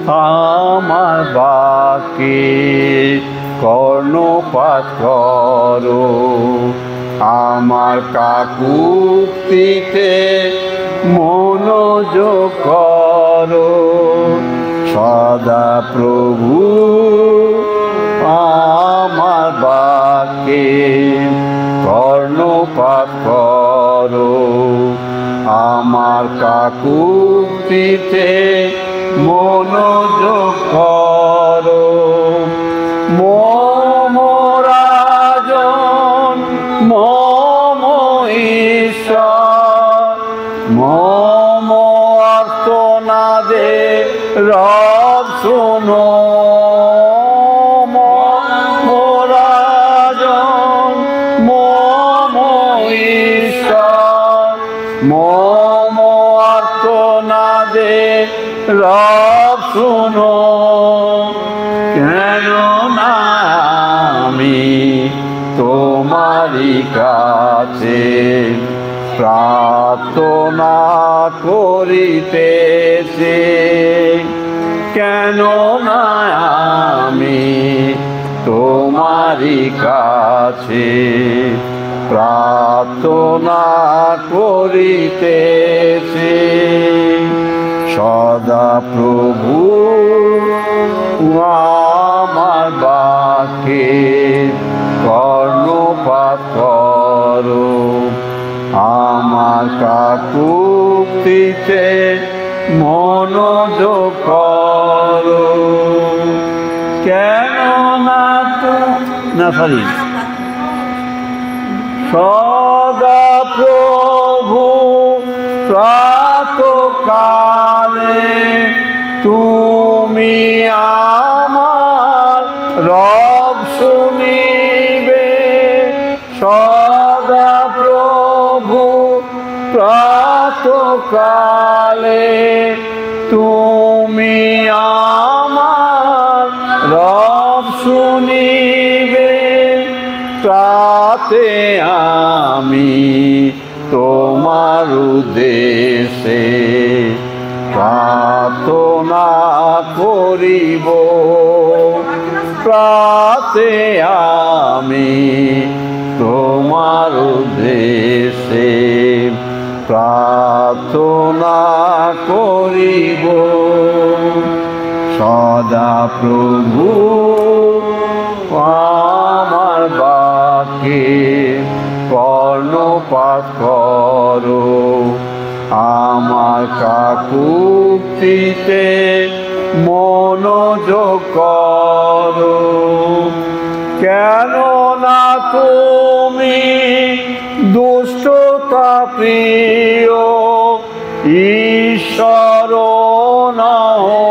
আমার বাক্যে কর্ণপাত করো, আমার কাকুক্তিতে মনোযোগ করো। সদা প্রভু আমার বাক্যে কর্ণপাত করো, আমার কাকুক্তিতে মনোযোগ করো। মম রাজন মম ঈশ্বর, মম আর্তনাদে রব শোনো। মম রাজন মম ঈশ্বর, মম আর্তনাদে রব শোনো। কেননা আমি তোমারই কাছে প্রার্থনা করিতেছি, কেননা আমি তোমারই কাছে প্রার্থনা করিতেছি। সদা প্রভু আমার বাক্যে কর্ণপাত করো, আমার কাকুক্তিতে মনোযোগ করো। কেননা সরি সদা প্রভু প্রাতঃকালে তুমি আমার রব শুনিবে। সদা প্রভু প্রাতঃকালে তুমি আমার রব শুনিবে। প্রাতে আমি তোমার উদ্দেশ্যে প্রার্থনা করিব। প্রাতে আমি তোমার উদ্দেশ্যে প্রার্থনা করিব। সদা প্রভু আমার বাক্যে কর্ণপাত করো, আমার কাকুক্তিতে মনোযোগ করো। কেননা তুমি দুষ্টতা প্রিয় ঈশ্বর নও।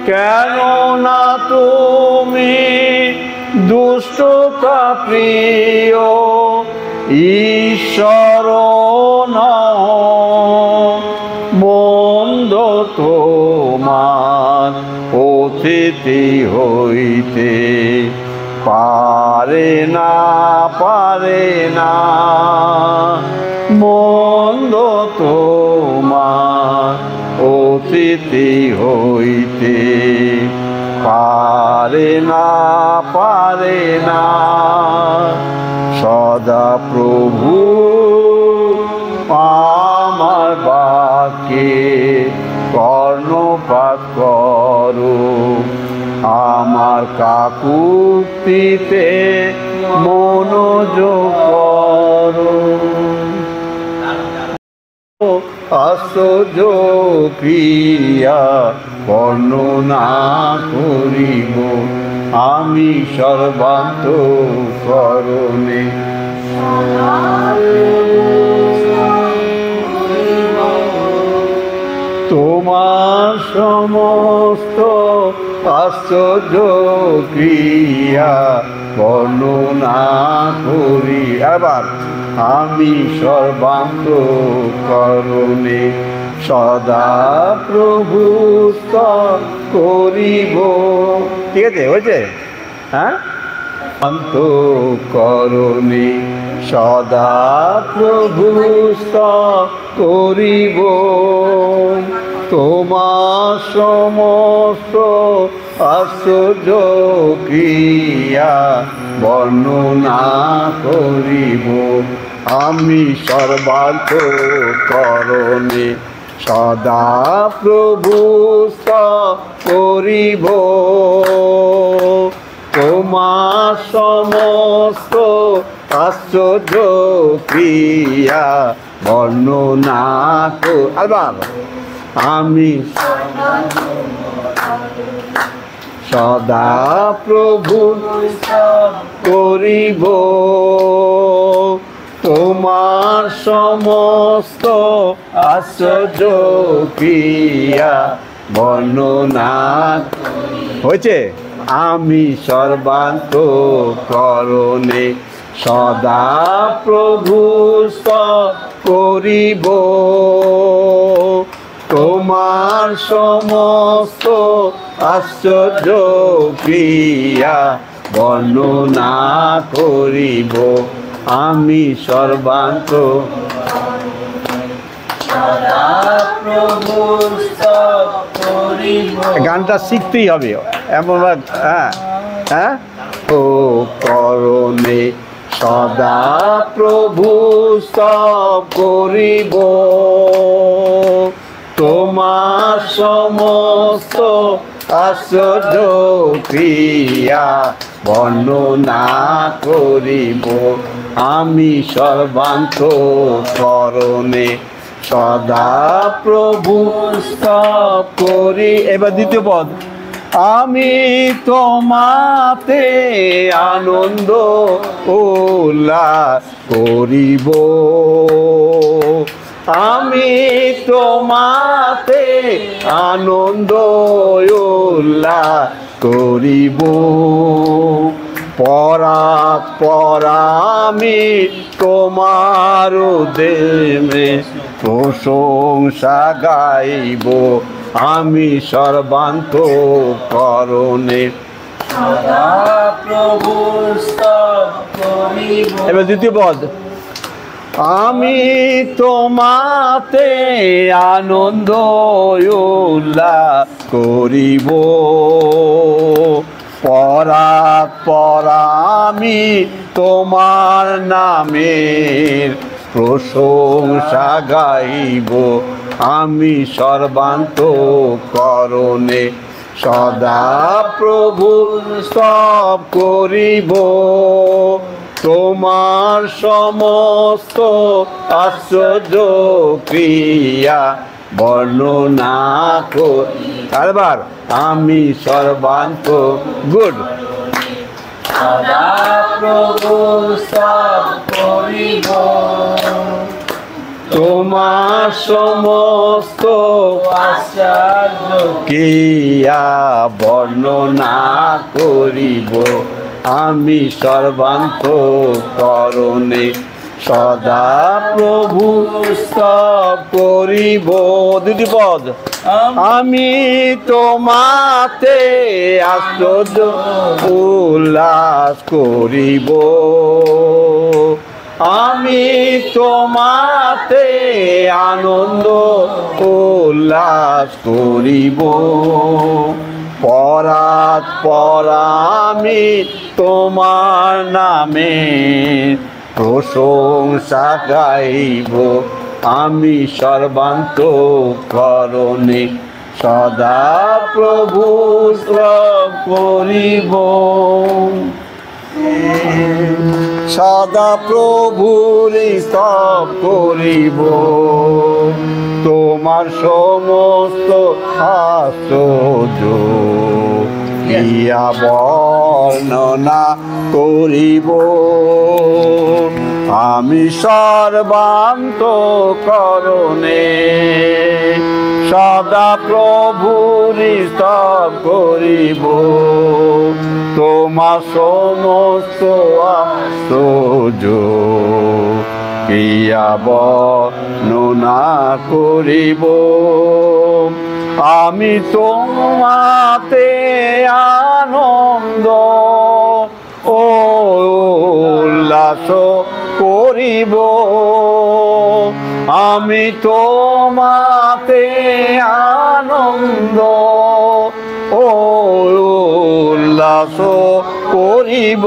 কেননা তুমি দুষ্টতা প্রিয় ঈশ্বর নও। মন্দ তোমার অতিথি হইতে পারে না, পারে না। মন্দ তোমার অতিথি হইতে পারে না, পারে না। সদা প্রভু আমার বাক্যে কর্ণপাত করো, আমার কাকুক্তিতে মনোযোগ করো। আশ্চর্য ক্রিয়া বর্ণনা করিব আমি সর্বান্তঃকরণে। তোমার সমস্ত আশ্চর্য ক্রিয়া বর্ণনা করি। আবার আমি সর্বান্তঃকরণে সদা প্রভু করিব। ঠিক আছে, হয়েছে? হ্যাঁ, অন্তঃকরণে সদা প্রভু করিব। তোমার সমস্ত আশ্চর্য ক্রিয়া বর্ণনা করিব আমি সর্বান্তঃকরণে সদা প্রভু করিব তোমার সমস্ত আশ্চর্য ক্রিয়া বর্ণনা আবার আমি সদা প্রভু করিব তোমার সমস্ত আশ্চর্য ক্রিয়া বর্ণনা হয়েছে আমি সর্বান্তঃকরণে সদা প্রভু করিব তোমার সমস্ত আশ্চর্য ক্রিয়া বর্ণনা করিব আমি সর্বান্ত গানটা শিখতেই হবে এমন হ্যাঁ হ্যাঁ ও করণে সদা প্রভু করিব তোমার সমস্ত আশ্চর্য ক্রিয়া বর্ণনা করিব আমি সর্বান্তঃকরণে সদা প্রভু করি এবার দ্বিতীয় পদ আমি তোমাতে আনন্দ উল্লাস করিব আমি তোমাতে আনন্দ উল্লাস করিব আমি তোমার দেবে প্রশংসা গাইব আমি সর্বান্তঃকরণে এবার দ্বিতীয় পদ আমি তোমাতে আনন্দ উল্লাস করিব আমি তোমার নামের প্রশংসা গাইব আমি সর্বান্তঃকরণে সদা প্রভু স্তব করিব তোমার সমস্ত আশ্চর্য ক্রিয়া বর্ণনা করি আরেকবার আমি সর্বান্ত গুড তোমার সমস্ত ক্রিয়া বর্ণনা করিব আমি সর্বান্তঃকরণে সদা প্রভু স্তব করিব দুটি পদ আমি তোমাতে আশ্চর্য উল্লাস করিব আমি তোমাতে আনন্দ উল্লাস করিব আমি তোমার নামে প্রশংসা গাইব আমি সর্বান্তঃকরণে সদা প্রভু স্তব করিব সদা প্রভুর স্তব করিব তোমার সমস্ত আশ্চর্য ক্রিয়া বর্ণনা করিব আমি সর্বান্তঃকরণে সদা প্রভুর স্তব করিব তোমার সমস্ত আশ্চর্য ক্রিয়া বর্ণনা করিব আমি তোমাতে আনন্দ উল্লাস করিব আমি তোমাতে আনন্দ ও উল্লাস করিব,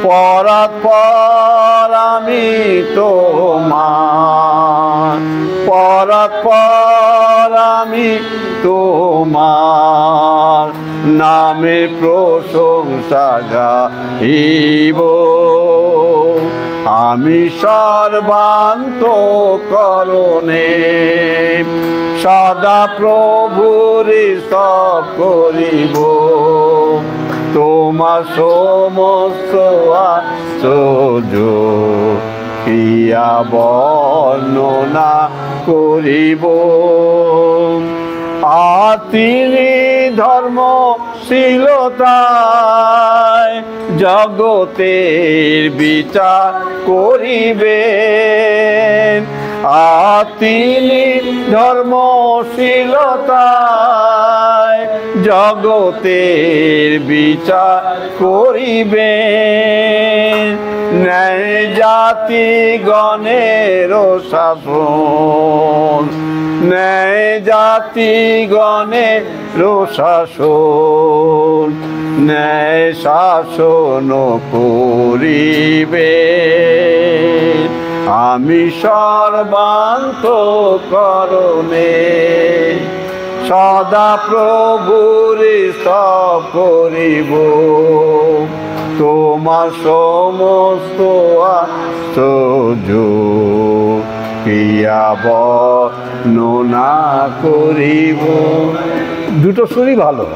পরাৎপর আমি তোমার, পরাৎপর আমি তোমার নামে প্রশংসা গাইব। আমি সর্বান্তঃকরণে সদা প্রভুর স্তব করিব, তোমার সমস্ত আশ্চর্য ক্রিয়া বর্ণনা করিব। আর তিনি ধর্মশীলতায় জগতের বিচার করিবেন, আর তিনি ধর্মশীলতায় জগতের বিচার করিবেন। ন্যায় জাতিগণের শাসন, ন্যায় জাতিগণের শাসন, ন্যায় শাসন করিবে। আমি সর্বান্তঃকরণে সদা প্রভুর স্তব করিব, তোমার সমস্ত আশ্চর্য ক্রিয়া বর্ণনা করিব। দুটো সুরই ভালো।